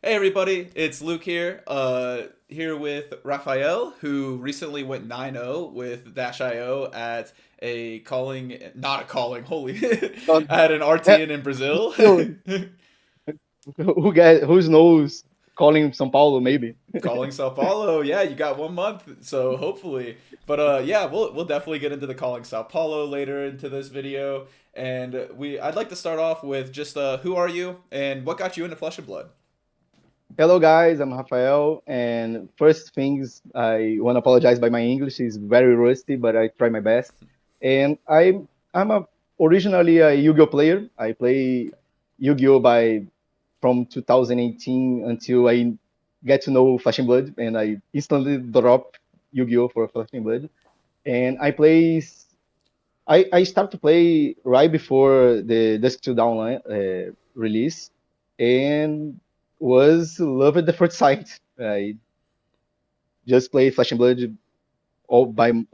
Hey everybody, it's Luke here. Here with Raphael, who recently went 9-0 with Dash IO at a calling, not a calling, holy, Not, at an RTN in Brazil. still, who knows? Calling São Paulo, maybe. Calling Sao Paulo. Yeah, you got 1 month, so hopefully. But yeah, we'll definitely get into the calling Sao Paulo later into this video. And I'd like to start off with just who are you and what got you into Flesh and Blood? Hello, guys. I'm Rafael. And first things, I want to apologize by my English. It's very rusty, but I try my best. And I'm originally a Yu-Gi-Oh player. I play Yu-Gi-Oh by from 2018 until I get to know Flesh and Blood, and I instantly drop Yu-Gi-Oh for Flesh and Blood. And I started to play right before the Dusk Till Dawn release, and was love at the first sight. I just played Flesh and Blood all my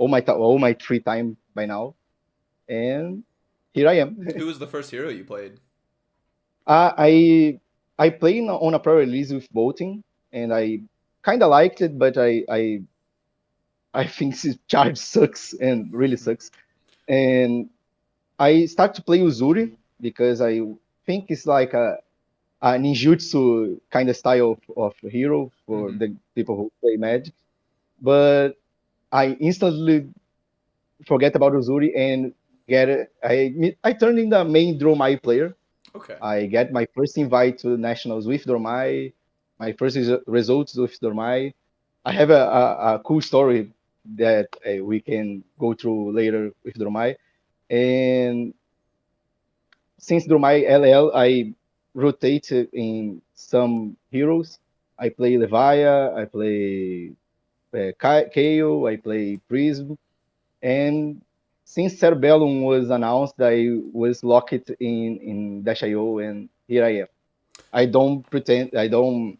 free time by now, and here I am. Who was the first hero you played? I I played on a pre-release with Bolting, and I kind of liked it, but I think this charge sucks and really sucks. And I start to play Uzuri because I think it's like a ninjutsu kind of style of hero for Mm-hmm. the people who play Magic. But I instantly forget about Uzuri and I turned in the main Dromai player. Okay. I get my first invite to nationals with Dormai, my first results with Dormai. I have a cool story that we can go through later with Dormai. And since through my LL, I rotate in some heroes. I play Levia, I play Kaio, I play Prism, and since Cerebellum was announced, I was locked in Dash.io, and here I am. I don't pretend, I don't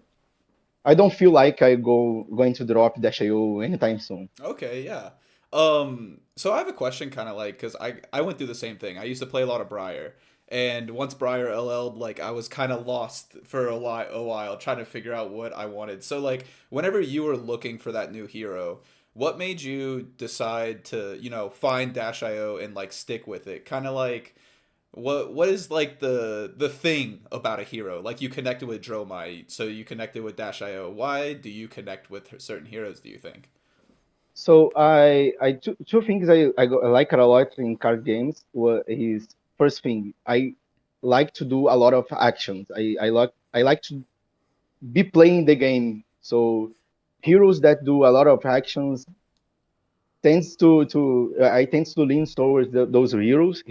feel like going to drop Dash.io anytime soon. Okay, yeah. So I have a question, kind of like, because I went through the same thing. I used to play a lot of Briar, and once Briar LL'd, like I was kind of lost for a while trying to figure out what I wanted. So like, whenever you were looking for that new hero, what made you decide to find Dash.io and like stick with it? Kind of like. What is like the thing about a hero? Like you connected with Dromai, so you connected with Dash.io. Why do you connect with certain heroes, do you think? So two things I like a lot in card games. Is first thing, I like to do a lot of actions. I like to be playing the game. So heroes that do a lot of actions I tends to lean towards those heroes.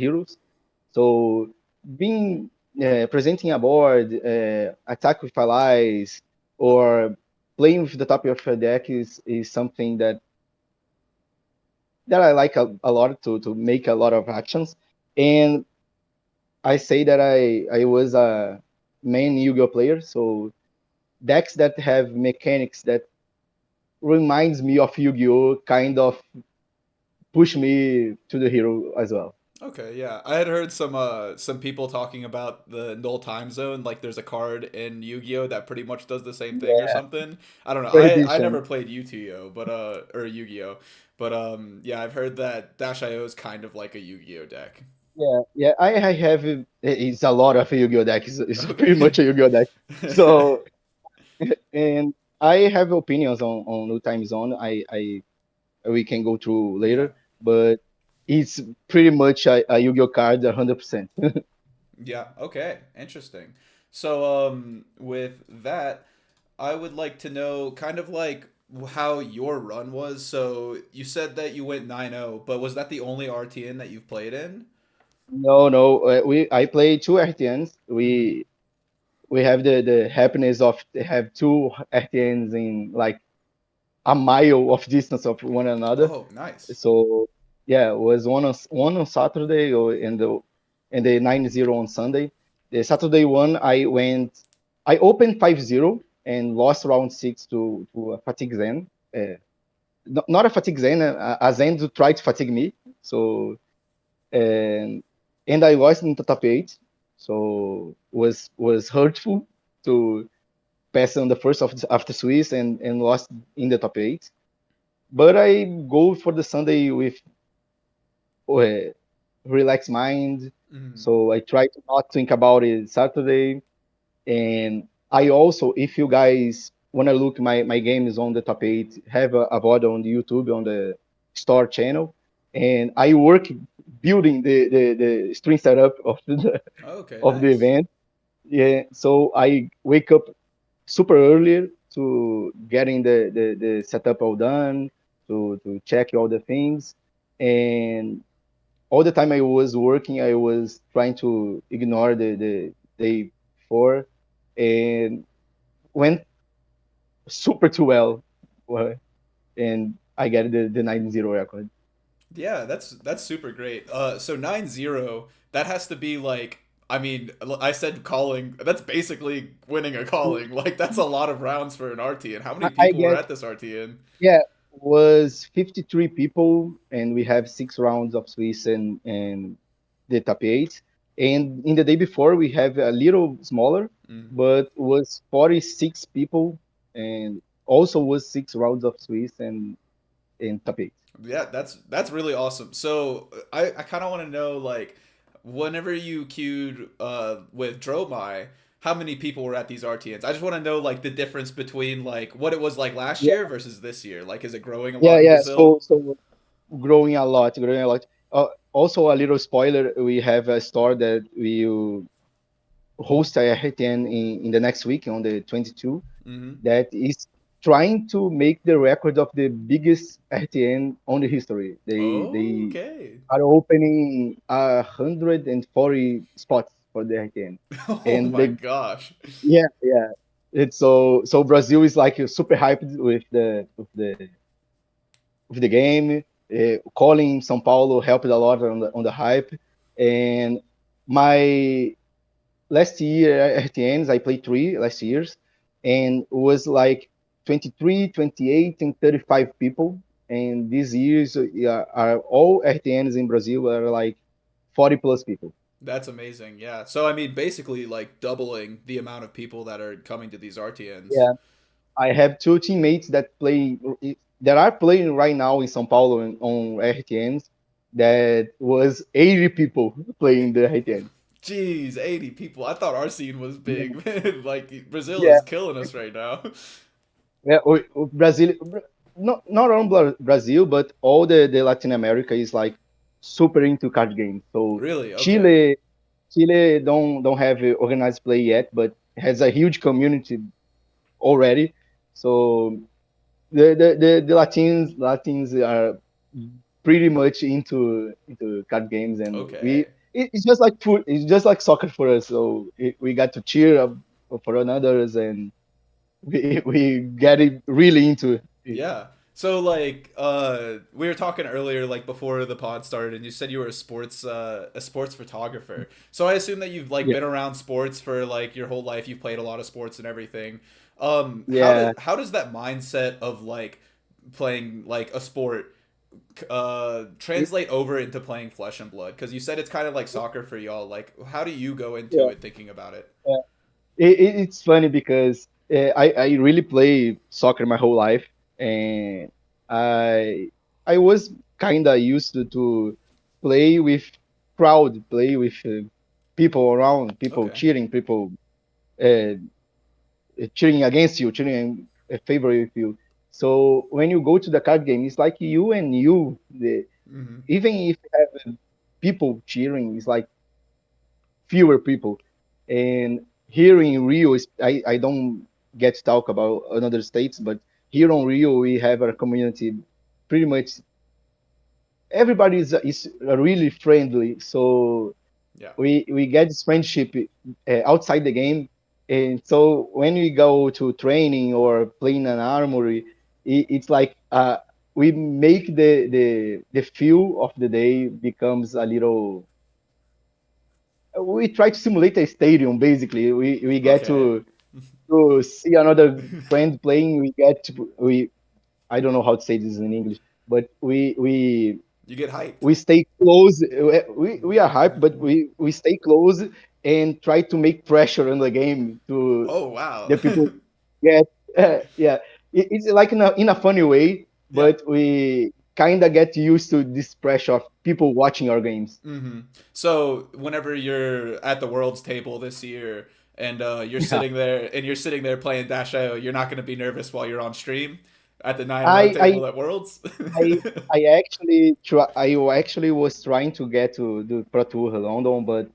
So being presenting a board, attack with allies, or playing with the top of your deck is something that I like a lot to make a lot of actions. And I say that I was a main Yu-Gi-Oh player, so decks that have mechanics that reminds me of Yu-Gi-Oh kind of push me to the hero as well. Okay, yeah. I had heard some people talking about the null time zone, like there's a card in Yu-Gi-Oh that pretty much does the same thing or Yeah, something. I don't know. I never prohibition. played Yu-Gi-Oh, but or Yu-Gi-Oh, but yeah, I've heard that Dash.io is kind of like a Yu-Gi-Oh deck. Yeah. I have it's a lot of Yu-Gi-Oh deck. It's pretty Okay. much a Yu-Gi-Oh deck. So and I have opinions on New Time Zone. I we can go through Yeah. later, but it's pretty much a Yu-Gi-Oh card 100%. Yeah, okay. Interesting. So with that, I would like to know kind of like how your run was. So you said that you went 9-0, but was that the only RTN that you've played in? No. We I play two RTNs. Mm-hmm. We have the happiness of have two RTNs in like a mile of distance of one another. Oh, nice. So yeah, it was one on Saturday or in the 9-0 on Sunday. The Saturday one I opened 5-0 and lost round six to a fatigue Zen. Not a fatigue Zen, a Zen to try to fatigue me. So and and I lost in the top eight. So was hurtful to passed on the first after Swiss and lost in the top eight. But I go for the Sunday with uh, relaxed mind, Mhm. so I try to not think about it Saturday. And I also, if you guys want to look, my game is on the top eight, have a VOD on the YouTube on the store channel, and I work building the stream setup of the Okay, of the nice. event. Yeah, so I wake up super early to getting the setup all done, to check all the things, and all the time I was working, I was trying to ignore the day before, and went super too well, well, and I get the 9-0 record. Yeah, that's super great. So 9-0, that has to be like, I mean, I said calling. That's basically winning a calling. Like that's a lot of rounds for an RTN. How many I people were get, at this RTN? yeah, was 53 people, and we have 6 rounds of Swiss and the top eight. And in the day before, we have a little smaller, Mm. but was 46 people, and also was 6 rounds of Swiss and top eight. Yeah, that's really awesome. So I kind of want to know like, whenever you queued with Dromai, how many people were at these RTNs? I just want to know like the difference between like what it was like last Yeah, year versus this year. Like, is it growing a yeah, lot in yeah. Brazil? So growing a lot, growing a lot. Also, a little spoiler: we have a store that will host a RTN in the next week on the 22. Mm-hmm. That is trying to make the record of the biggest RTN on the history. They Okay. are opening 140 spots for the RTN, Oh and my the gosh. yeah, yeah. It's so Brazil is like super hyped with the game. Calling São Paulo helped a lot on the hype. And my last year RTNs, I played 3 last years, and it was like 23, 28, and 35 people. And these years are all RTNs in Brazil are like 40 plus people. That's amazing. Yeah. So I mean, basically like doubling the amount of people that are coming to these RTNs. Yeah, I have 2 teammates that are playing right now in São Paulo on RTNs. That was 80 people playing the RTN. Jeez, 80 people. I thought our scene was big, man. Like Brazil Yeah, is killing us right now. yeah. Brazil, not only Brazil, but all the Latin America is like super into card games. So Really? Okay. Chile don't have a organized play yet, but has a huge community already. So the Latins are pretty much into card games, and Okay. it's just like food. It's just like soccer for us. So we got to cheer up for others, and we get it really into it. Yeah. So like we were talking earlier like before the pod started and you said you were a sports photographer. So I assume that you've like Yeah, been around sports for like your whole life. You've played a lot of sports and everything. yeah, How does that mindset of like playing like a sport translate over into playing flesh and blood? Because you said it's kind of like soccer for y'all. Like how do you go into yeah. it thinking about it? Yeah. It's funny because I really play soccer my whole life, and I I was kind of used to play with play with people around, people Okay. cheering, people uh, cheering against you, cheering in favor of you. So when you go to the card game, it's like you and you. Mm-hmm. Even if you have people cheering, it's like fewer people. And here in Rio, I don't get to talk about another states, but here on Rio, we have a community pretty much everybody is really friendly. So Yeah. we get this friendship outside the game. And so when we go to training or playing an armory, it's like we make the feel of the day becomes a little we try to simulate a stadium basically. We get Okay. to see another friend playing. We get to we I don't know how to say this in English, but You get hyped. we stay close. We are hyped, but we stay close and try to make pressure on the game to Oh wow. the people. Yeah, yeah. It's like in a funny way, Yeah. but we kind of get used to this pressure of people watching our games. Mm-hmm. So whenever you're at the Worlds table this year and Yeah. you're sitting there playing Dash IO, you're not going to be nervous while you're on stream at the 9-0 I I table at Worlds. I I actually was trying to get to the Pro Tour London, but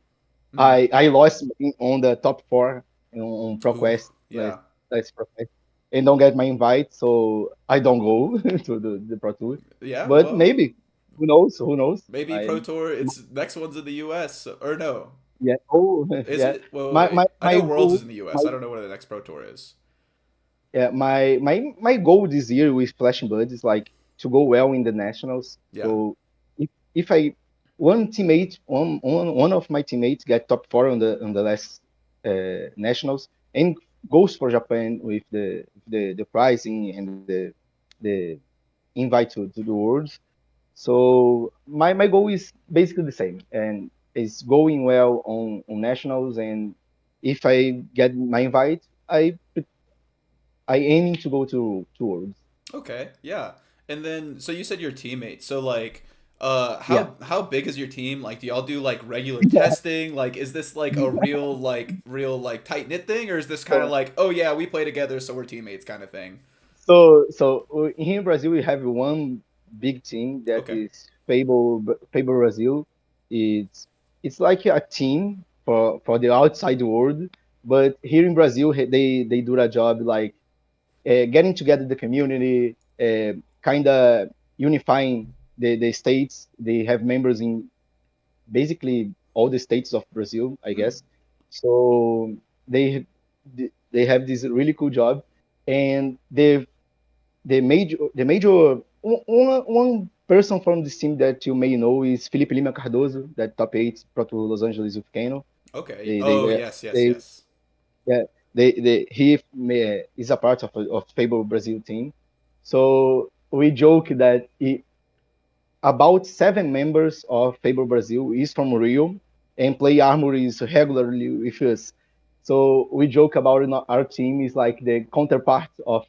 Mm. I lost on the top four on Ooh, ProQuest. yeah, Let's ProQuest, and don't get my invite, so I don't go to the Pro Tour. yeah. But Well, maybe, who knows? Who knows? maybe I Pro Tour. It's next one's in the U.S. or no? Yeah. Oh, Is yeah. it? Well, My wait. my I my know Worlds is goal in the U.S. my I don't know where the next Pro Tour is. yeah my goal this year with Flashing Blood is like to go well in the nationals. Yeah. So if I one of my teammates get top four on the last nationals and goes for Japan with the pricing and the invite to the worlds. So my goal is basically the same, and is going well on nationals. And if I get my invite, I aiming to go to worlds. Okay. Yeah. And then, so you said your teammates. So like, Yeah. how big is your team? Like, do y'all do like regular testing? Like, is this like a real like tight knit thing, or is this kind of So like, oh yeah, we play together, so we're teammates kind of thing? so here in Brazil we have one big team that Okay. is Fable Brazil. It's it's like a team for the outside world, but here in Brazil they do a job like getting together the community, kind of unifying the states. They have members in basically all the states of Brazil, I Mm. guess. So they they have this really cool job, and the major one person from this team that you may know is Felipe Lima Cardoso, that top eight Pro Tour Los Angeles with Kano. Okay. They Oh they yes, yes, they yes. yeah, he is a part of Fable Brazil team. So we joke that about 7 members of Fable Brazil is from Rio and play armories regularly with us. So we joke about it, our team is like the counterpart of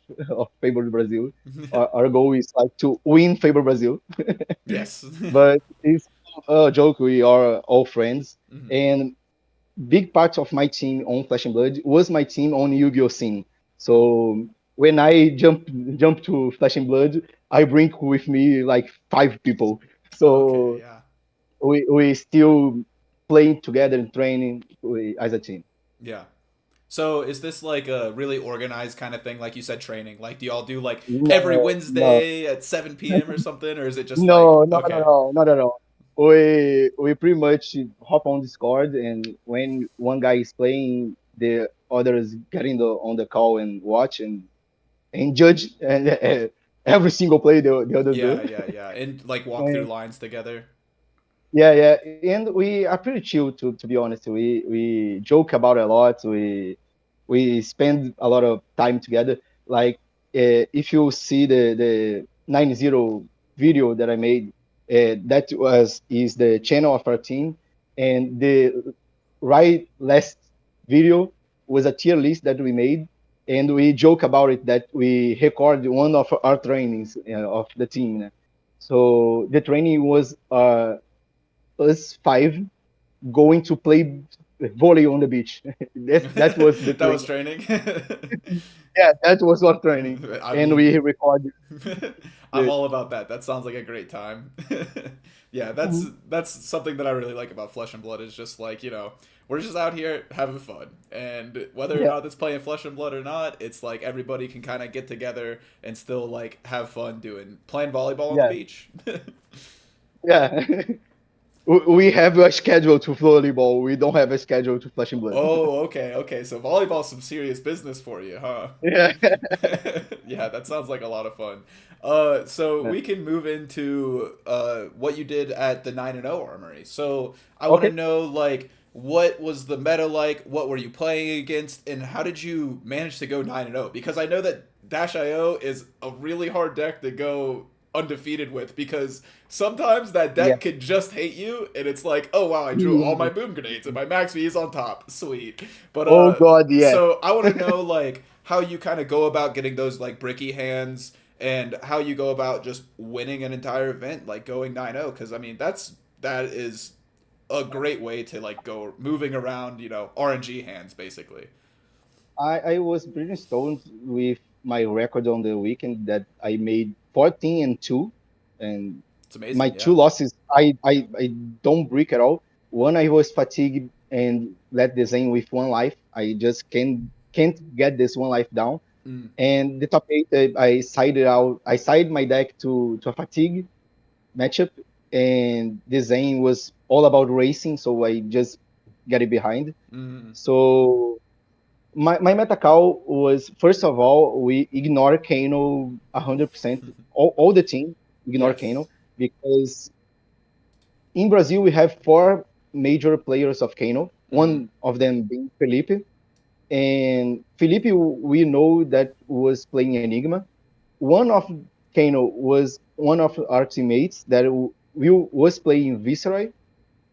Fable Brazil. Our goal is like to win Fable Brazil, Yes. but it's a joke. We are all friends, Mhm. and big part of my team on Flesh and Blood was my team on Yu-Gi-Oh! Scene. Mm. So when I jump to Flesh and Blood, I bring with me like 5 people. Okay. So Yeah. we still playing together and training as a team. Yeah. So is this like a really organized kind of thing, like you said, training? Like, do y'all do like every No, no, Wednesday at 7 p.m. or something, or is it just like no, no, no, okay? no, not at all. We pretty much hop on Discord, and when one guy is playing, the others get in the on the call and watch and judge and every single play the others do. Yeah, yeah, yeah, and like walk through And lines together. yeah, yeah, and we are pretty chill to be honest. We joke about a lot. We spend a lot of time together. Like if you see the 9-0 video that I made, that was is the channel of our team, and the right last video was a tier list that we made, and we joke about it that we record one of our trainings of the team. So the training was us five going to play volley on the beach. That was the That was training. training. Yeah, that was our training, I and mean, we recorded I'm the. all about that. That sounds like a great time. Yeah, that's something that I really like about Flesh and Blood is just like, we're just out here having fun. And whether or Yeah, not it's playing Flesh and Blood or not, it's like everybody can kind of get together and still like have fun doing playing volleyball on the yeah, beach. yeah. We have a schedule to volleyball. We don't have a schedule to flesh and blood. Oh, okay, okay. So volleyball's some serious business for you, huh? Yeah. Yeah, that sounds like a lot of fun. So we can move into what you did at the 9-0 Armory. So I want to Okay. know like what was the meta like? What were you playing against, and how did you manage to go 9-0? Because I know that Dash IO is a really hard deck to go undefeated with because sometimes that Yeah. deck can just hate you and it's like, oh wow, I drew all my boom grenades and my max V is on top, sweet. But Oh God, yes. so I want to know like how you kind of go about getting those like bricky hands and how you go about just winning an entire event, like going 9-0. Because I mean, that is a great way to like go moving around, RNG hands basically. I was pretty stoned with my record on the weekend that I made 14-2, and It's my amazing, two yeah. losses I don't break at all. One I was fatigued and let the Zen with one life. I just can't get this one life down. Mm, And the top eight, I sided out. I sided my deck to a fatigue matchup, and the Zen was all about racing, so I just get it behind. mm, So my meta call was, first of all, we ignore Kano 100%. All the team ignore yes. Kano because in Brazil we have four major players of Kano. Mm, One of them being Felipe, and Felipe we know that was playing Enigma. One of Kano was one of our teammates that we was playing Viceroy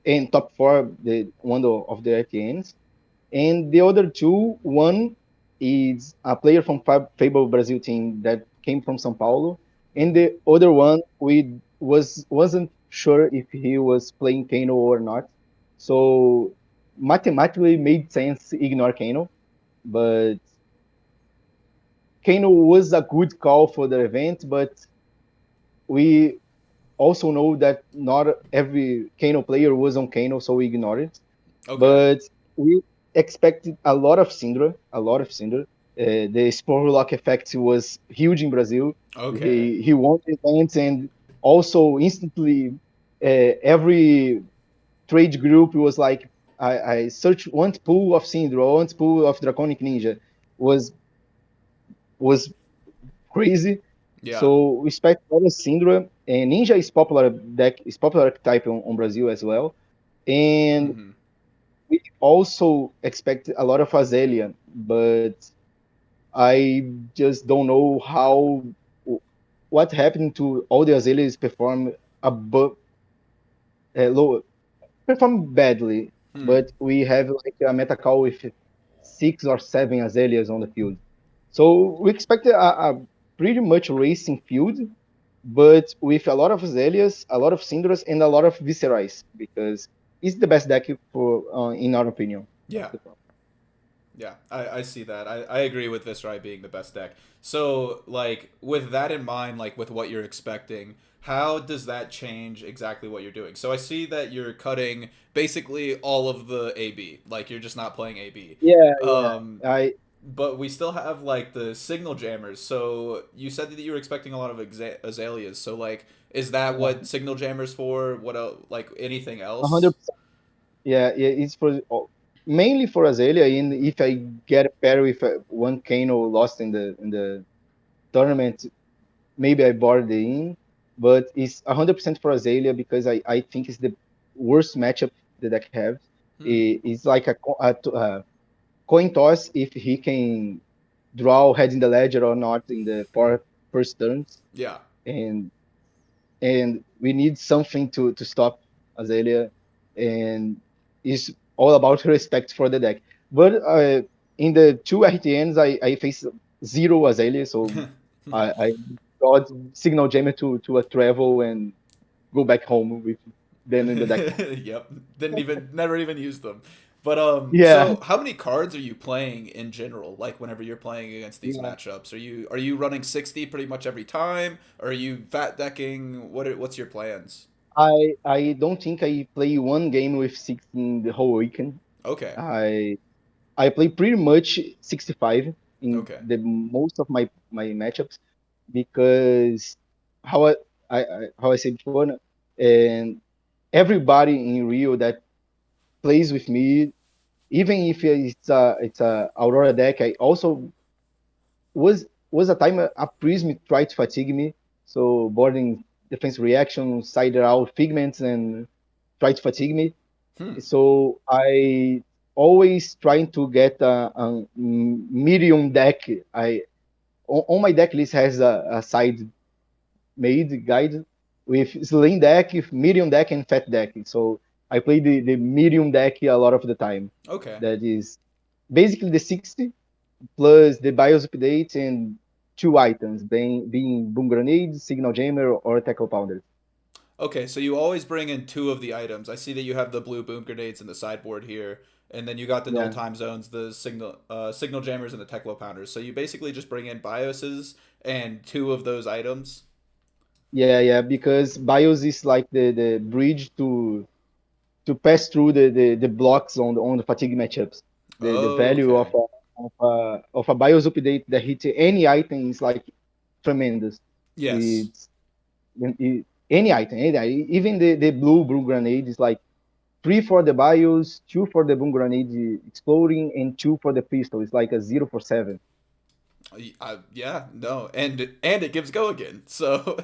and top four, the one of the RTNs. And the other two, one is a player from Fable Brazil team that came from São Paulo, and mm, the other one we wasn't sure if he was playing Kano or not. So mathematically made sense to ignore Kano, but Kano was a good call for the event, but we also know that not every Kano player was on Kano, so we ignored it. okay. But we expected a lot of Syndra, a lot of Syndra. The Spore Lock effect was huge in Brazil. Okay. He won the event, and also instantly every trade group was like, I search one pool of Syndra, one pool of Draconic Ninja was was crazy. Yeah. So we expect a lot of Syndra, and Ninja is popular type on Brazil as well. And Mm-hmm. we also expect a lot of Azalea, but I just don't know what happened to all the Azaleas above low perform badly, Hmm. but we have like a meta call with 6 or 7 Azaleas on the field. So we expect a pretty much racing field, but with a lot of Azaleas, a lot of Syndras, and a lot of Viscerais, because it's the best deck for, in our opinion. Yeah. Yeah, I see that. I agree with Viscerai being the best deck. So, like, with that in mind, like, with what you're expecting, how does that change exactly what you're doing? So, I see that you're cutting basically all of the AB. Like, you're just not playing AB. Yeah, yeah. Um, I but we still have, like, the signal jammers. So, you said that you were expecting a lot of azaleas. So, like, is that yeah, what signal jammers for? What else? Like, anything else? 100%. Yeah, yeah. It's for mainly for Azalea. And if I get a pair with one Kano lost in the tournament, maybe I board the in. But it's 100% for Azalea because I think it's the worst matchup the deck has. Hmm. It's like a coin toss if he can draw head in the ledger or not in the first turns. Yeah. And we need something to stop Azalea, and it's all about respect for the deck. But in the two RTNs, I face zero Azalea, so I got Signal Jammer to a travel and go back home with them in the deck. Yep. Didn't even never even use them. But Yeah, so how many cards are you playing in general? Like whenever you're playing against these yeah. matchups, are you running 60 pretty much every time? Or are you fat decking? What's your plans? I don't think I play one game with six in the whole weekend. Okay. I I play pretty much 65 in Okay. the most of my matchups because how how I said before, and everybody in Rio that plays with me, even if it's a Aurora deck, I also was a time a Prism tried to fatigue me, so boarding defense reaction, side out figments and tried to fatigue me. Hmm. So I always trying to get a medium deck. I on my deck list has a side made guide with slim deck, medium deck, and fat deck. So I play the medium deck a lot of the time. Okay. That is basically the 60. plus the BIOS updates and two items, being Boom Grenade, Signal Jammer, or Tackle Pounder. Okay, so you always bring in two of the items. I see that you have the blue boom grenades in the sideboard here, and then you got the null Yeah, time zones, the signal jammers, and the Teklo pounders. So you basically just bring in bioses and two of those items. yeah, because BIOS is like the bridge to pass through the blocks on the fatigue matchups. The value Okay. of a BIOS update that hits any item is like tremendous. Yes. It's any item, even the blue boom grenade is like three for the BIOS, two for the boom grenade exploding, and two for the pistol. It's like a 0 for 7. Yeah. No. And it gives go again. So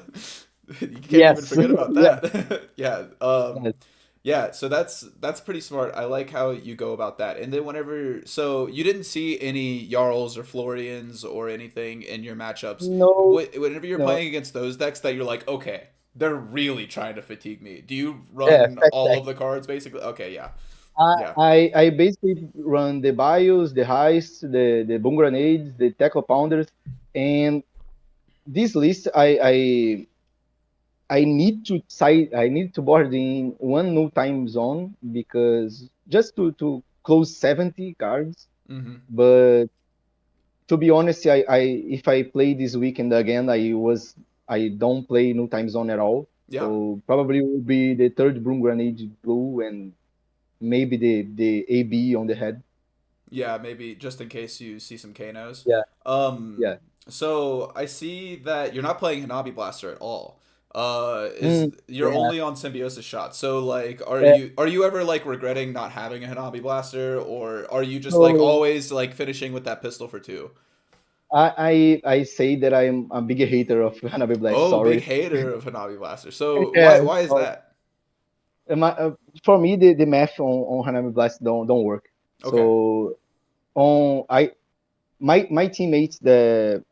you can't even Yes, forget about yeah, that. Yeah. yes. Yeah, so that's pretty smart. I like how you go about that. And then whenever so you didn't see any Jarls or Florians or anything in your matchups. No, Whenever you're no, playing against those decks that you're like, okay, they're really trying to fatigue me. Do you yeah, run fact all check. of the cards basically? Okay, yeah. I, Yeah. I basically run the BIOS, the Heist, the boom grenades, the tackle pounders, and this list I need to board in one new time zone because just to close 70 cards. Mhm. But to be honest, I if I play this weekend again, I don't play new time zone at all. Yeah. So probably will be the third broom grenade blue and maybe the AB on the head. Yeah, maybe just in case you see some Kanos. Yeah, Um, yeah. so I see that you're not playing Hanabi Blaster at all. Is you're Yeah. only on Symbiosis Shot. So like, Uh, are you ever like regretting not having a Hanabi Blaster, or are you just like so always like finishing with that pistol for two? I say that I'm a big hater of Hanabi Blast. Oh, big Sorry. hater of Hanabi Blaster. So Yeah. why is So, that? for me, the math on Hanabi Blast don't work. Okay. So on I my teammates that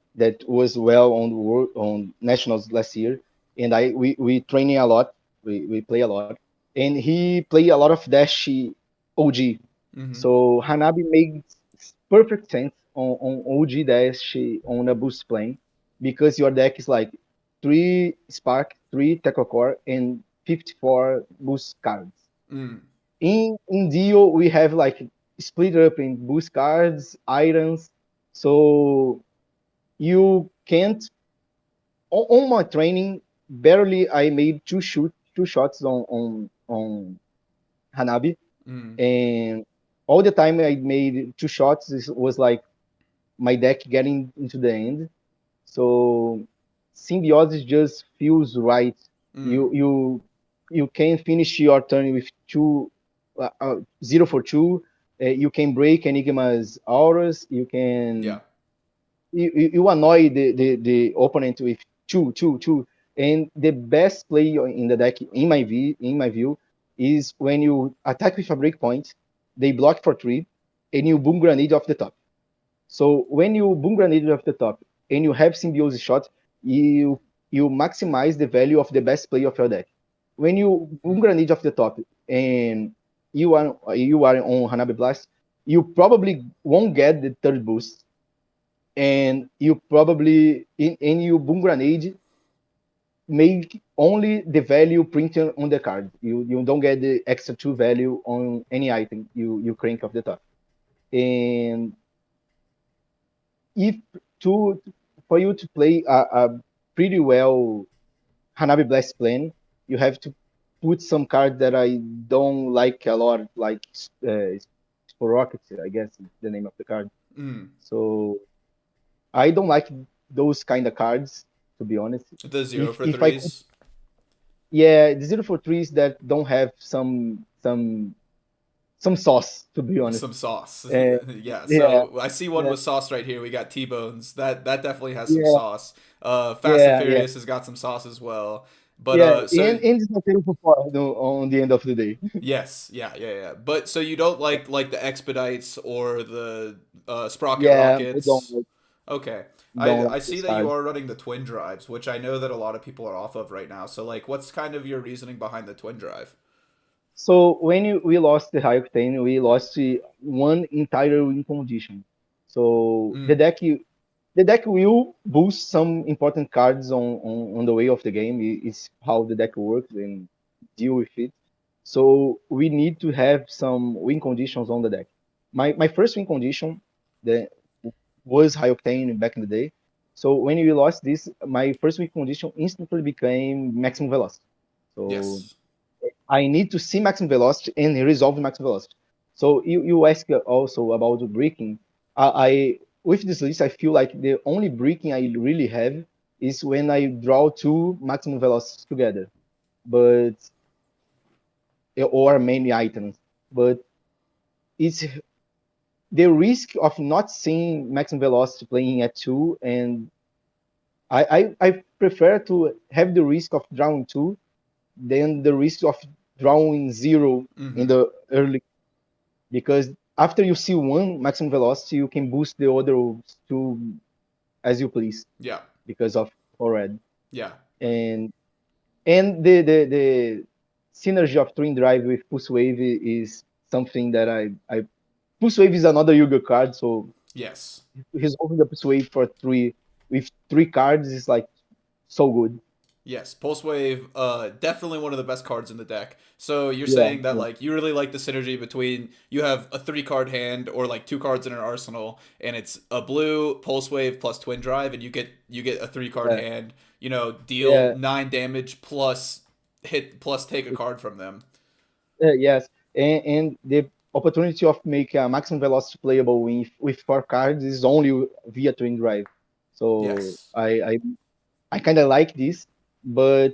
was well on the world on nationals last year, and we training a lot, we play a lot, and he play a lot of dash OG. Mm-hmm. So Hanabi makes perfect sense on OG dash on a boost plane because your deck is like three spark, three tackle core, and 54 boost cards. Mm. In Dio we have like split up in boost cards, items. So you can't on my training barely I made two shots on Hanabi, Mm. and all the time I made two shots was like my deck getting into the end. So symbiosis just feels right. Mm. You can finish your turn with 0 for 2. You can break Enigma's auras. Yeah. You annoy the opponent with two. And the best play in the deck, in my view, is when you attack with a breakpoint, they block for 3, and you boom grenade off the top. So when you boom grenade off the top and you have symbiosis shot, you maximize the value of the best play of your deck. When you boom Mm. grenade off the top and you are on Hanabi Blast, you probably won't get the third boost, and you probably in your boom grenade make only the value printed on the card. You don't get the extra 2 value on any item you crank off the top. And if to for you to play a pretty well Hanabi Blast plan, you have to put some cards that I don't like a lot, like Sporocket, I guess is the name of the card. Mm. So I don't like those kind of cards, to be honest. The zero for If I threes. Yeah, the 0 for 3s that don't have some sauce, to be honest. Some sauce. Uh, Yeah, yeah, so I see one yeah, with sauce right here. We got T-bones. That definitely has some yeah, sauce. Fast and yeah. Furious has got some sauce as well. But Yeah, so and it's not 0 for 4 no, on the end of the day. yes, yeah. But so you don't like the expedites or the sprocket Yeah, I rockets. Okay. don't I like see this that you card. are running the twin drives, which I know that a lot of people are off of right now. So like what's kind of your reasoning behind the twin drive? So when we lost the high octane, we lost one entire win condition. So Mm. the deck will boost some important cards on the way of the game. It's how the deck works and deal with it. So we need to have some win conditions on the deck. My first win condition that was high octane back in the day. So when we lost this, my first win condition instantly became maximum velocity. So Yes. I need to see maximum velocity and resolve maximum velocity. So you ask also about the breaking. I with this list, I feel like the only breaking I really have is when I draw two maximum velocities together, but or many items. But it's the risk of not seeing maximum velocity playing at two, and I prefer to have the risk of drawing two than the risk of drawing zero in Mm-hmm. the early, because after you see one maximum velocity, you can boost the other to as you please Yeah. because of red. Yeah. And the synergy of twin drive with pulse wave is something that I pulse wave is another Yuga card, so Yes. resolving the pulse wave for three with three cards is like so good. Yes, Pulse Wave, definitely one of the best cards in the deck. So you're Yeah, saying that yeah, like you really like the synergy between you have a 3 card hand or like 2 cards in an arsenal, and it's a blue Pulse Wave plus Twin Drive, and you get a 3 card yeah, hand. You know, deal yeah. 9 damage plus hit plus take a card from them. Yes, and the opportunity of make a maximum velocity playable with four cards is only via twin drive. So Yes. I kind of like this, but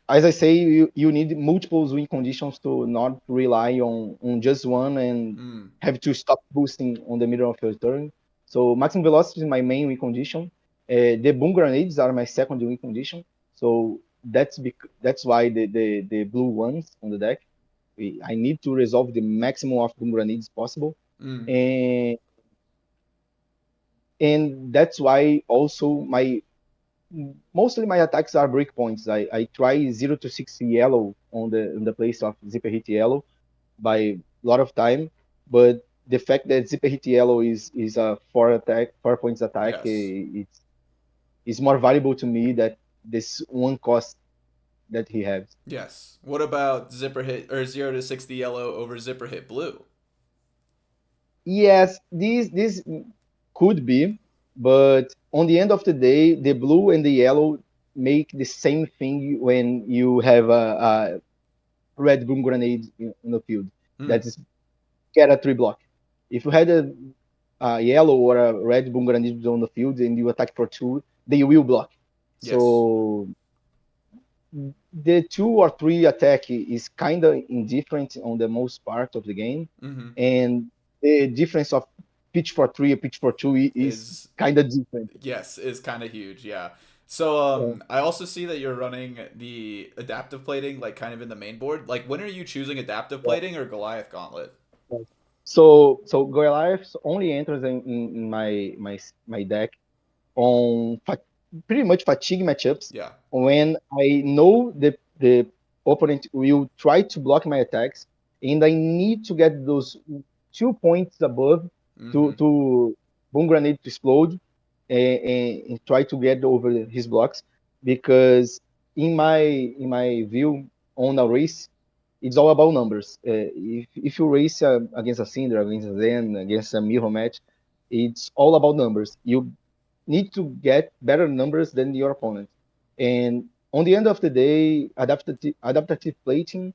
as I say, you need multiple win conditions to not rely on just one and Mm. have to stop boosting on the middle of your turn. So maximum velocity is my main win condition. The boom grenades are my second win condition. So that's why the blue ones on the deck. I need to resolve the maximum of boom grenades possible, Mm. and that's why also my mostly my attacks are breakpoints. I try 0 to 6 yellow on the place of zipper hit yellow by a lot of time, but the fact that zipper hit yellow is a 4 points attack, Yes. it's more valuable to me that this one cost that he has. Yes. What about Zipper Hit or 0 to 60 yellow over Zipper Hit blue? Yes, this could be, but on the end of the day, the blue and the yellow make the same thing when you have a red boom grenade in the field. Mm. That is get a three block. If you had a yellow or a red boom grenade on the field and you attack for two, they will block. Yes. So the two or three attack is kind of indifferent on the most part of the game, Mm-hmm. and the difference of pitch for three or pitch for two is Is kind of different. Yes, is kind of huge. Yeah. So Yeah. I also see that you're running the adaptive plating like kind of in the main board. Like when are you choosing adaptive Yeah. plating or Goliath Gauntlet? So Goliath only enters in my deck on pretty much fatigue matchups Yeah. when I know the opponent will try to block my attacks and I need to get those 2 points above Mm-hmm. to boom grenade to explode and try to get over his blocks, because in my view on a race it's all about numbers. If you race against a Cinder, against a Zen, against a Miho match, it's all about numbers. You need to get better numbers than your opponent. And on the end of the day, adaptative plating,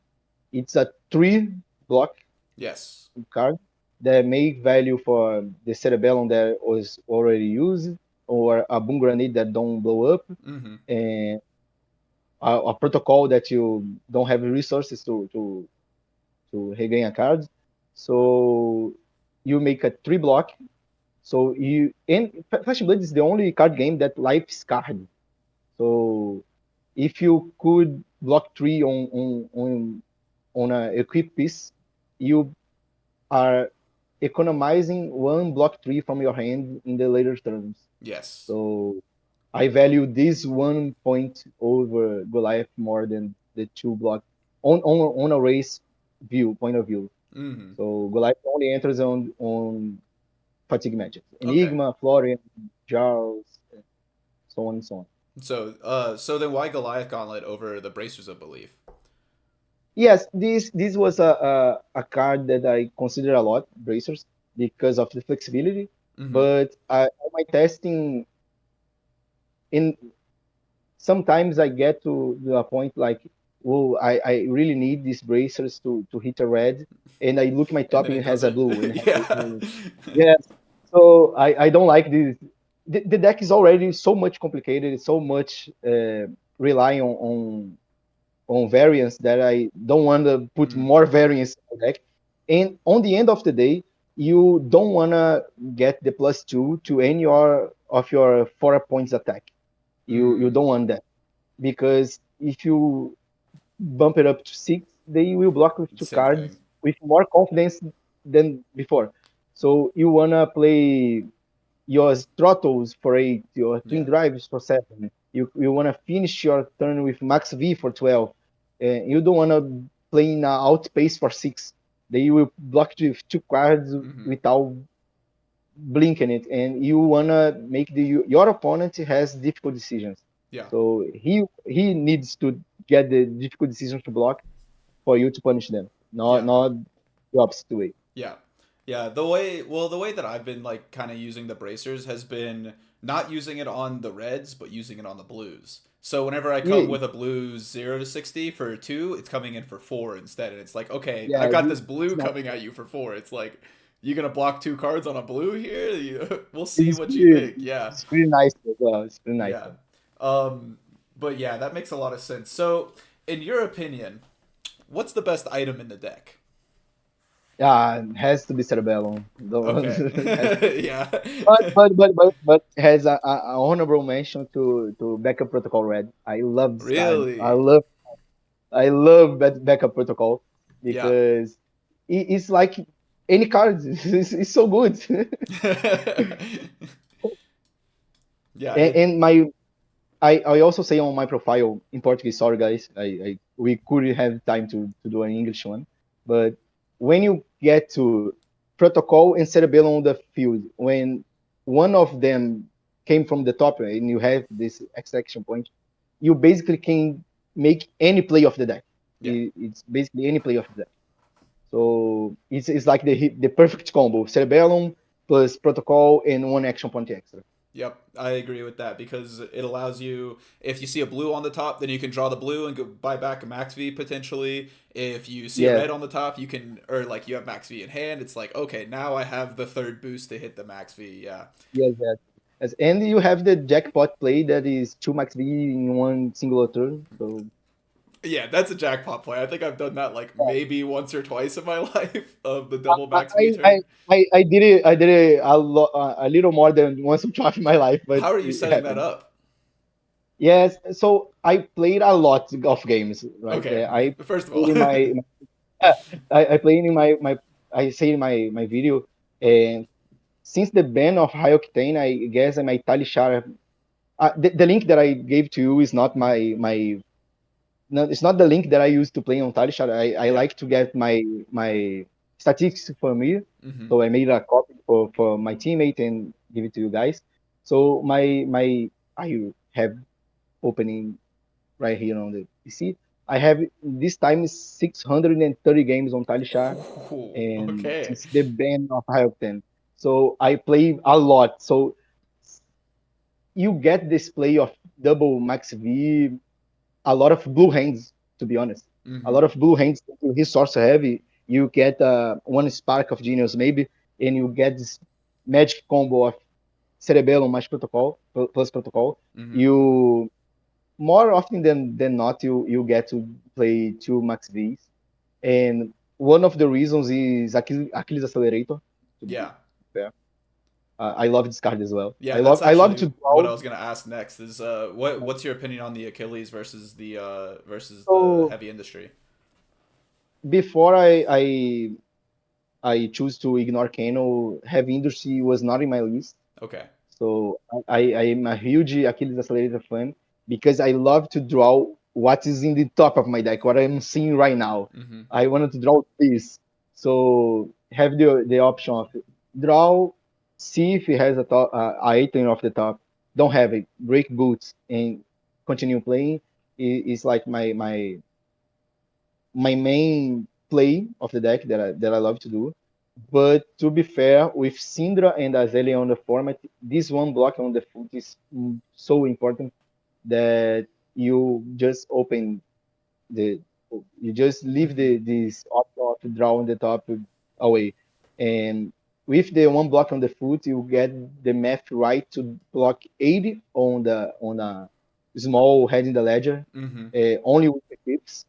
it's a three block Yes. card that make value for the cerebellum that was already used, or a boom grenade that don't blow up, Mm-hmm. and a protocol that you don't have resources to regain a card. So you make a three block. So you and Flash Blade is the only card game that life's card. So if you could block three on a equip piece, you are economizing one block three from your hand in the later turns. Yes. So I value this 1 point over Goliath more than the two block on a race point of view. Mm-hmm. So Goliath only enters on fatigue matches. Okay. Enigma, Florian, Charles, so on and so on. So then why Goliath Gauntlet over the Bracers of Belief? Yes, this was a card that I consider a lot, bracers, because of the flexibility. Mm-hmm. But on my testing, in sometimes I get to a point like, whoa, I really need these bracers to hit a red, and I look at my And top then and it it has a doesn't. blue, and it has Yeah. a, yes. So I don't like this. The deck is already so much complicated, so much relying on variance that I don't want to put Mm, more variance in the deck. And on the end of the day, you don't want to get the +2 to any of your 4 points attack. You mm, don't want that because if you bump it up to 6, they will block with two same thing. cards with more confidence than before. So you wanna play your throttles for 8, your twin Yeah. drives for 7. You wanna finish your turn with max V for 12. You don't wanna play in a outpace for 6. They will block you with two cards Mm-hmm. without blinking it, and you wanna make your opponent has difficult decisions. Yeah. So he needs to get the difficult decisions to block for you to punish them, not Yeah. not the opposite way. Yeah. Yeah, the way that I've been like kind of using the bracers has been not using it on the reds, but using it on the blues. So whenever I come Yeah, with a blue 0 to 60 for 2, it's coming in for 4 instead. And it's like, okay, yeah, I've got this it's blue not. coming at you for 4. It's like, you gonna block 2 cards on a blue here? We'll see It's what you pretty, think. Yeah. it's pretty nice as well. It's pretty nice. Yeah. Um, but yeah, that makes a lot of sense. So, in your opinion, what's the best item in the deck? Yeah, it has to be Cerebellum. Okay. Has to. Yeah. But has a honorable mention to Backup Protocol Red. I love this card. Really? I love Backup Protocol Yeah. because it's like any card. It's so good. Yeah, And I also say on my profile in Portuguese. Sorry, guys. We couldn't have time to do an English one. But when you get to Protocol and Cerebellum on the field, when one of them came from the top and you have this extraction point, you basically can make any play of the deck. yeah. It's basically any play of the deck. So it's like the perfect combo: Cerebellum plus Protocol and one action point extra. Yep, I agree with that because it allows you, if you see a blue on the top, then you can draw the blue and go buy back a max V potentially. If you see a Yes, red on the top, you can, or like you have max V in hand, it's like, okay, now I have the third boost to hit the max V. Yeah. yes. Yes. And you have the jackpot play that is two max V in one single turn. So Yeah, that's a jackpot play. I think I've done that like yeah. maybe once or twice in my life of the double I, max V turn. I did it. I did it a little more than once or twice in my life, but How are you it setting that happened. up? Yes. So I played a lot of games, right? Okay, I first of played all. in I played in my I say in my video, and since the ban of high octane, I guess my Talishar. The link that I gave to you is not Mhm. my no, it's not the link that I use to play on Talishar. I Yeah. like to get my statistics for me. Hmm. So I made a copy for my teammate and give it to you guys. So my I have opening right here on the PC. I have this time 630 games on Talishar Ooh, and okay. since the ban of High Octane. So I play a lot. So you get this play of double max V, a lot of blue hands, to be honest. A Hmm. lot of blue hands, resource heavy. You get one spark of genius maybe, and you get this magic combo of cerebellum mais protocol plus protocol. Hmm. You more often than not you get to play two max Vs, and one of the reasons is Achilles Accelerator. To be Yeah. fair, I love this card as well. Yeah, that's I love actually to what draw. I was gonna ask next. Is what's your opinion on the Achilles versus the So heavy industry? before I choose to ignore Kano. Heavy Industry was not in my list. Okay. So I am a huge Achilles Accelerator fan because I love to draw what is in the top of my deck, what I'm seeing right now. Hmm. I wanted to draw this. So have the option of draw see if he has a top, item off the top, don't have it, break boots and continue playing is like my main play of the deck that I love to do. But to be fair, with Syndra and Azalea on the format, this one block on the foot is so important that you just open the you just leave Mm-hmm. this option of draw on the top away, and with the one block on the foot, you get the math right to block 80 on a small head in the ledger, Mm-hmm. only with the pips,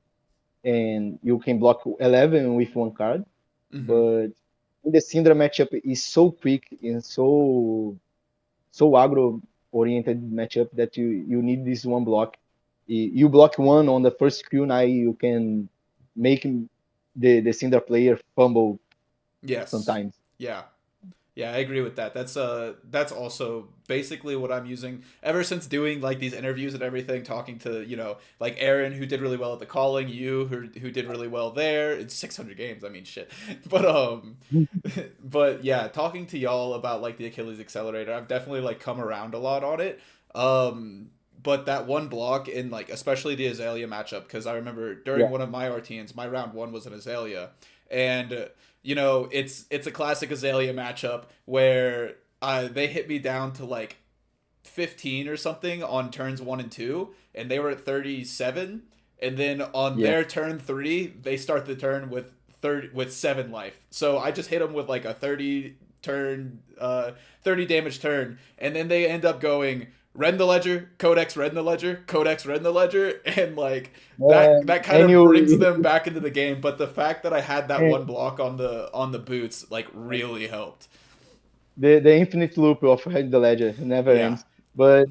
and you can block 11 with one card. Mm-hmm. But the Syndra matchup is so quick and so aggro oriented matchup that you need this one block. You block one on the first crew, now you can make the Syndra player fumble Yes. sometimes. Yeah. Yeah, I agree with that. That's also basically what I'm using ever since doing like these interviews and everything, talking to, like Aaron who did really well at the calling, you who did really well there. It's 600 games, I mean shit. But but yeah, talking to y'all about like the Achilles accelerator, I've definitely like come around a lot on it. But that one block in like especially the Azalea matchup, because I remember during Yeah, one of my RTNs, my round one was an Azalea, and it's a classic Azalea matchup where they hit me down to like 15 or something on turns one and two, and they were at 37. And then on yeah. their turn three, they start the turn with 30 with 7 life. So I just hit them with like a 30 damage turn, and then they end up going Rend the Ledger, Codex Rend the Ledger, Codex Rend the Ledger, and like that kind And of brings you them back into the game. But the fact that I had that and one block on the boots like really helped. the infinite loop of Head the Ledger never Yeah. ends. But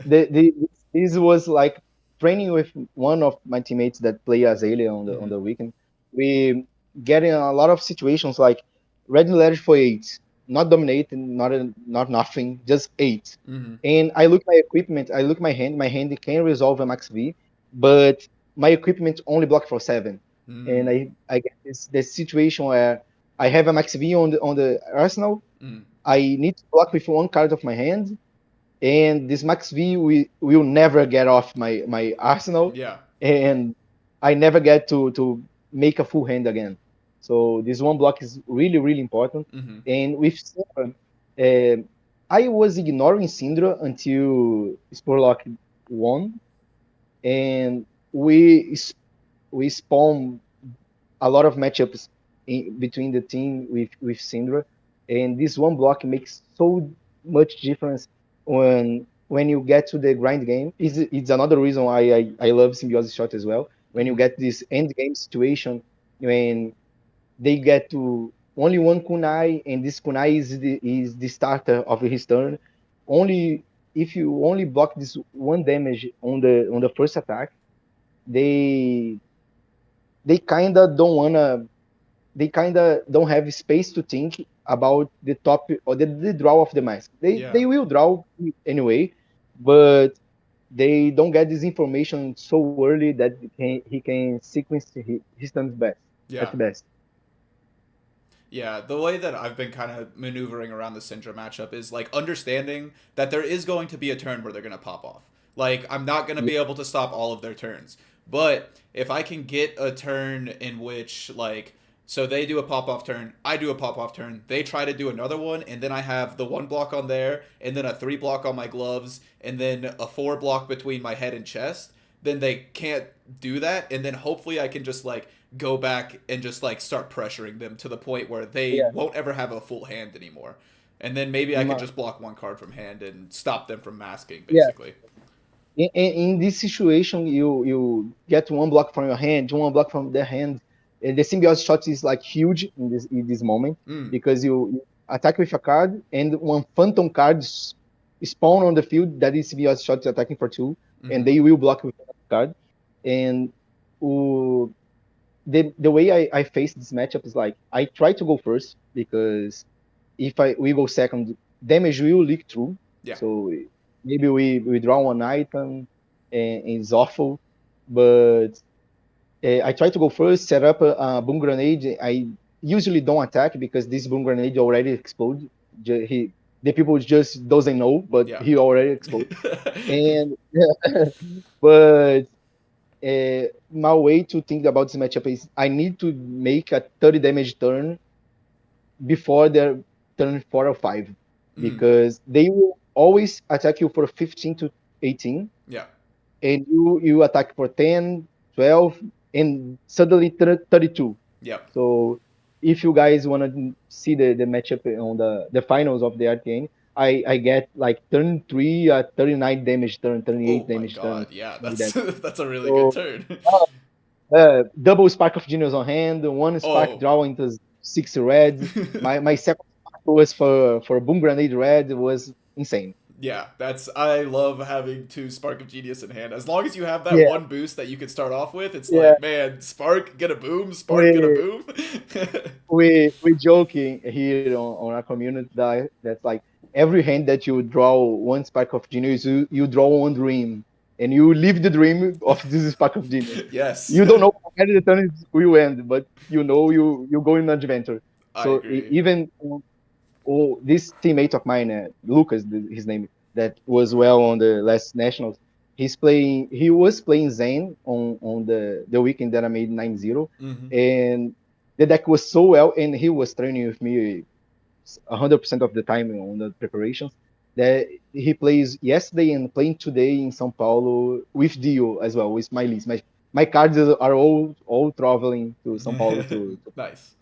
the this was like training with one of my teammates that play Azalea on Mm-hmm. the weekend. We get in a lot of situations like red ledger for 8, not dominating, not nothing, just 8. Mm-hmm. And I look my equipment, I look my hand can resolve a max V, but my equipment only block for 7. And Mm-hmm. I get this situation where I have a max V on the arsenal. Mm-hmm. I need to block with one card of my hand, and this max V will never get off my arsenal, Yeah. and I never get to make a full hand again. So this one block is really important. Mm-hmm. And with Syndra, I was ignoring Syndra until Sporlock won, and we spawn a lot of matchups between the team with Syndra, and this one block makes so much difference when you get to the grind game. It's another reason why I love Symbiosis Shot as well. When you Mm-hmm. get this end game situation when they get to only one kunai, and this kunai is the starter of his turn. Only if you only block this one damage on the first attack, they they kinda don't wanna they kind of don't have space to think about the top or the draw of the mask. Yeah. They will draw anyway, but they don't get this information so early that he can sequence his turns best at Yeah. best. Yeah, the way that I've been kind of maneuvering around the Syndra matchup is like understanding that there is going to be a turn where they're going to pop off. Like, I'm not going to Yeah, be able to stop all of their turns. But if I can get a turn in which, like, so they do a pop off turn, I do a pop off turn, they try to do another one, and then I have the one block on there, and then a 3 block on my gloves, and then a 4 block between my head and chest, then they can't do that. And then hopefully I can just, like, go back and just like start pressuring them to the point where they yeah. won't ever have a full hand anymore. And then maybe I can Ma- just block one card from hand and stop them from masking, yeah. basically. In this situation, you get one block from your hand, one block from their hand. The symbiosis shot is like huge in this moment Mm. because you attack with a card and one phantom card spawn on the field that is symbiosis shot attacking for 2, and Mm-hmm. they will block with a card. And uh, the way I face this matchup is like I try to go first because if I we go second, damage will leak through. Yeah. So maybe we draw one item and it's awful, but I try to go first, set up a boom grenade. I usually don't attack because this boom grenade already exploded. the people just doesn't know, but Yeah. he already exposed. And but my way to think about this matchup is I need to make a 30 damage turn before their turn 4 or 5, Mm, because they will always attack you for 15 to 18, yeah. and you attack for 10, 12, and suddenly 32. Yep. So if you guys want to see the matchup on the finals of the RTN, I get like turn 3 39 damage turn, 38 Oh my damage turn, god. Yeah, like that's that. that's a really good So turn. double Spark of Genius on hand, one Spark Oh. draw into 6 red. My second spark was for Boom Grenade red. It was insane. Yeah, that's I love having two Spark of Genius in hand. As long as you have that Yeah, one boost that you can start off with, it's yeah. like, man, Spark, get a boom, Spark, get a We boom. we joking here on our community that's like every hand that you draw one Spark of Genius, you draw one dream, and you live the dream of this Spark of Genius. Yes. You don't know how the turn will end, but you go in an adventure. I So agree. even this teammate of mine, Lucas, his name, that was well on the last nationals. He was playing Zen on the weekend that I made 9-0, Hmm. and the deck was so well, and he was training with me 100% of the time on the preparations. That he plays yesterday and playing today in São Paulo with Dio as well, with my list. My cards are all traveling to São Paulo to Nice.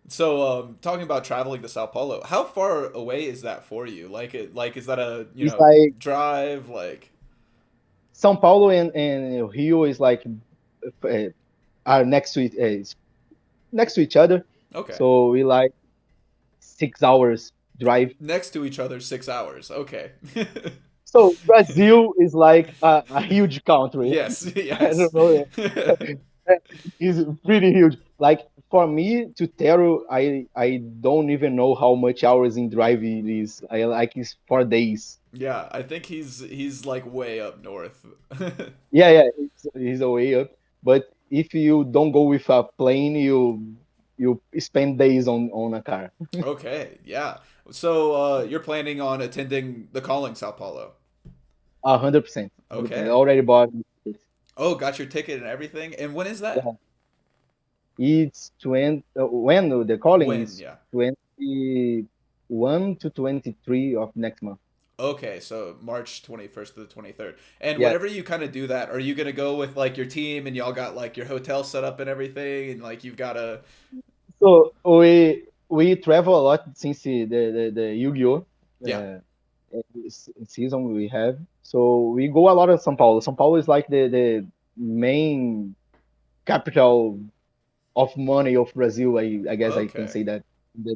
So, talking about traveling to Sao Paulo, how far away is that for you? Like, is that a it's like drive? Like, São Paulo and Rio is like uh, are next to each other. okay, So we like 6 hours drive. next to each other, 6 hours. Okay. So Brazil is like a huge country. Yes, I don't yes. know. It's pretty huge. Like for me to Tero, I don't even know how much hours in drive it is. I like it's 4 days. Yeah, I think he's like way up north. Yeah, yeah, it's a way up. But if you don't go with a plane, you spend days on a car. Okay, yeah. So, you're planning on attending the Calling Sao Paulo? 100%. 100%. I Okay. already bought it. Oh, got your ticket and everything. And when is that? Yeah. It's 20, when the calling When? is Yeah. 21 to 23 of next month. Okay, so March 21st to the 23rd. And Yeah. whenever you kind of do that, are you going to go with like your team and y'all got like your hotel set up and everything and like you've got a So we travel a lot since the Yu-Gi-Oh yeah. season we have. So we go a lot of São Paulo. São Paulo is like the main capital of money of Brazil. I guess I can Okay. say that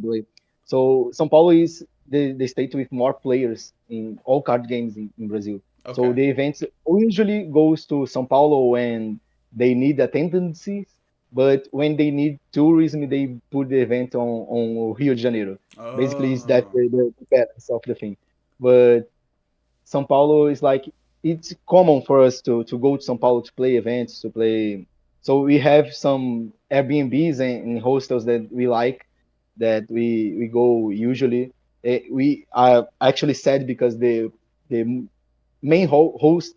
way. So São Paulo is the state with more players in all card games in Brazil. So Okay. the events usually goes to São Paulo when they need attendances, but when they need tourism, they put the event on Rio de Janeiro. Basically, is that Oh. the balance of the thing. But São Paulo is like it's common for us to go to São Paulo to play events, to play. So we have some Airbnbs and hostels that we like, that we go usually. We are actually sad because the main host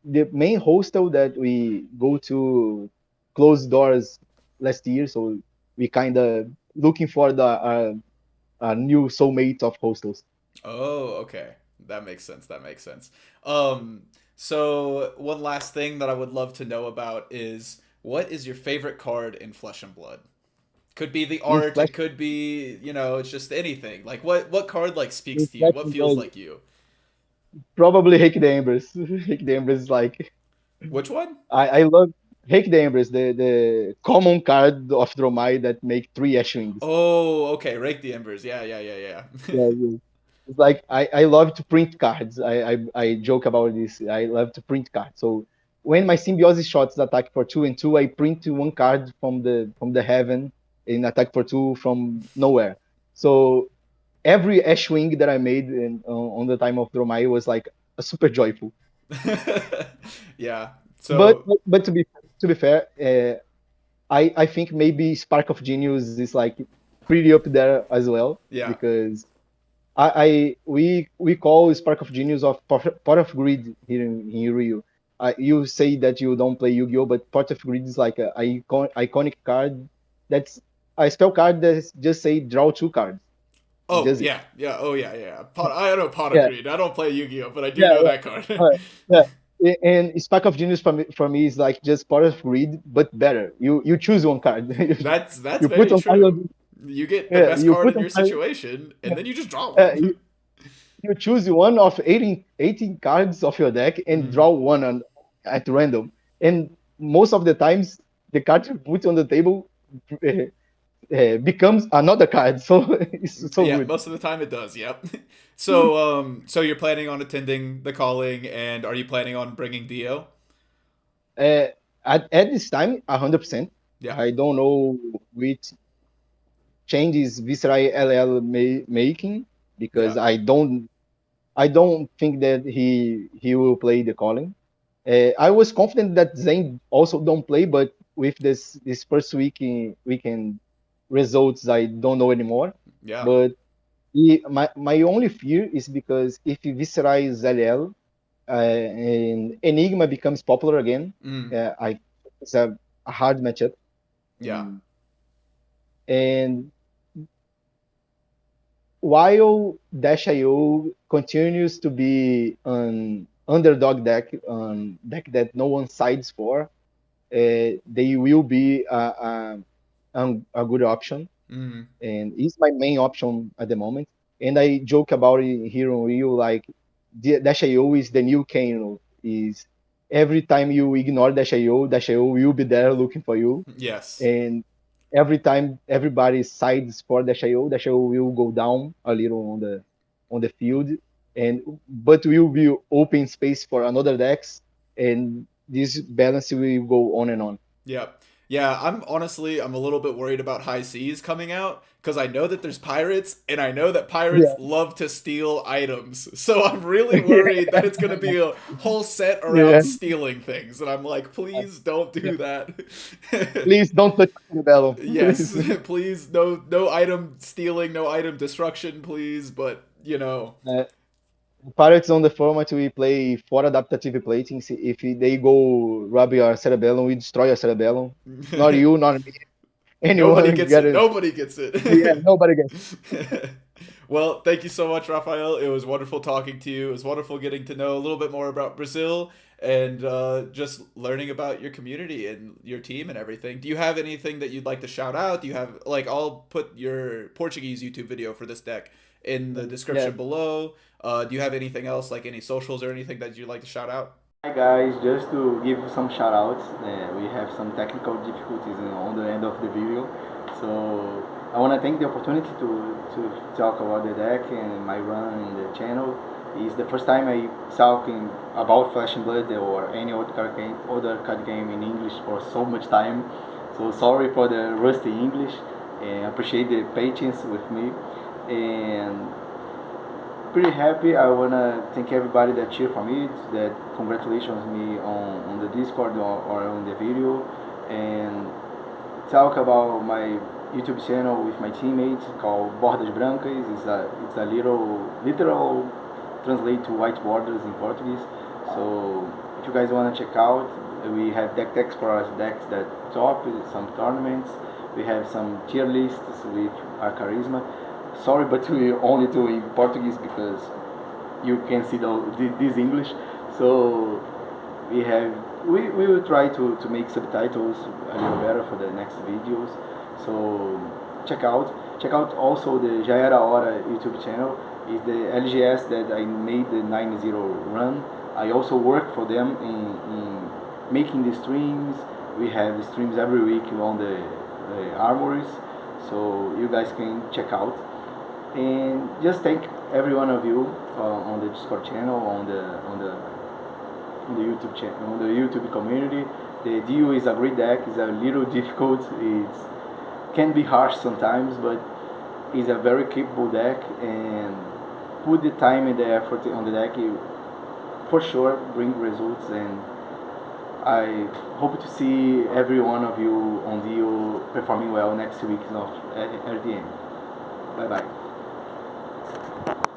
the main hostel that we go to closed doors last year, so we kind of looking for the new soulmate of hostels. Oh, okay. That makes sense. That makes sense. Um so one last thing that I would love to know about is what is your favorite card in Flesh and Blood? Could be the In art, Flash, it could be, it's just anything. Like what card like speaks in to you? Flash What and feels Blood, like you? probably Hake the Embers. Hake the Embers is like Which one? I love Hake the Embers, the common card of Dromai that make 3 Ashwings. Oh, okay. Rake the embers. Yeah, yeah, yeah, yeah. Yeah, yeah. It's like I love to print cards. I joke about this. I love to print cards. So when my symbiosis shots attack for 2 and 2, I print one card from the heaven and attack for 2 from nowhere. So every Ashwing that I made on the time of Dromai was like a super joyful. Yeah. But So, but to be fair, I think maybe Spark of Genius is like pretty up there as well, yeah. because we call Spark of Genius of Pot of Greed here in Rio. You say that you don't play Yu-Gi-Oh, but Pot of Greed is like a iconic card. That's a spell card that just say draw two cards. Oh Just yeah, yeah, oh yeah, yeah. I know Pot of yeah, Greed. I don't play Yu-Gi-Oh, but I do yeah, know yeah. that card. Yeah. And Spark of Genius for me is like just Pot of Greed, but better. You choose one card. That's You put very one card true. on. You get the Yeah, best you card put in one your card. situation, and Yeah, then you just draw uh, one. you choose one of 18 cards of your deck and Mhm. draw one at random. And most of the times, the card you put on the table becomes another card. So it's so Yeah, good. most of the time it does. Yep. So you're planning on attending the calling, and are you planning on bringing Dio? Uh, at this time, 100%. Yeah, I don't know which changes Visceral LL making yeah, because I don't think that he will play the calling. I was confident that Zane also don't play, but with this first weekend results, I don't know anymore. yeah. But my only fear is because if Viscerai Zaliel and Enigma becomes popular again, Mm, I it's a hard matchup. yeah. And, and while Dash.io continues to be an underdog deck, deck that no one sides for, they will be a good option Mm, and is my main option at the moment. And I joke about it here on Rio, like Dash.io is the new Kano. Is every time you ignore Dash.io will be there looking for you. yes. And every time everybody sides for Dash.io will go down a little on the field. And but will be open space for another decks, and this balance will go on and on. Yep. Yeah, I'm a little bit worried about High Seas coming out because I know that there's pirates and I know that pirates Yeah, love to steal items. So I'm really worried that it's going to be a whole set around yeah, stealing things. And I'm like, please don't yeah. do that. Please don't touch the bell. Yes, Please. please no item stealing, no item destruction, please, but you know. Uh, Pirates on the format we play for adaptive plating. If they go rob your cerebellum, we destroy your cerebellum. Not you, not me. Nobody Anyone gets get it. it? Nobody gets Yeah, it. nobody gets. Well, thank you so much, Raphael. It was wonderful talking to you. It was wonderful getting to know a little bit more about Brazil and just learning about your community and your team and everything. Do you have anything that you'd like to shout out? Do you have, like, I'll put your Portuguese YouTube video for this deck in the Yeah. description below. Do you have anything else, like any socials or anything that you'd like to shout out? Hi guys, just to give some shout outs, we have some technical difficulties on the end of the video. So I want to take the opportunity to talk about the deck and my run in the channel. It's the first time I talking about Flesh and Blood or any other card game in English for so much time. So sorry for the rusty English and appreciate the patience with me. And pretty happy. I wanna thank everybody that cheered for me, that congratulations me on the Discord or on the video, and talk about my YouTube channel with my teammates called Bordas Brancas. It's a little literal translate to white borders in Portuguese. So if you guys wanna check out, we have deck decks for us decks that top some tournaments. We have some tier lists with our charisma. Sorry, but we only do in Portuguese because you can see this English. So we will try to make subtitles a little better for the next videos. So check out also the Já Era Hora YouTube channel. Is the LGS that I made the 9-0 run. I also work for them in making the streams. We have streams every week on the armories, so you guys can check out. And just thank every one of you on the Discord channel, on the YouTube channel, on the YouTube community. The deal is a great deck. It's a little difficult. It can be harsh sometimes, but it's a very capable deck. And put the time and the effort on the deck, you for sure bring results. And I hope to see every one of you on deal performing well next week of RTN. Bye bye.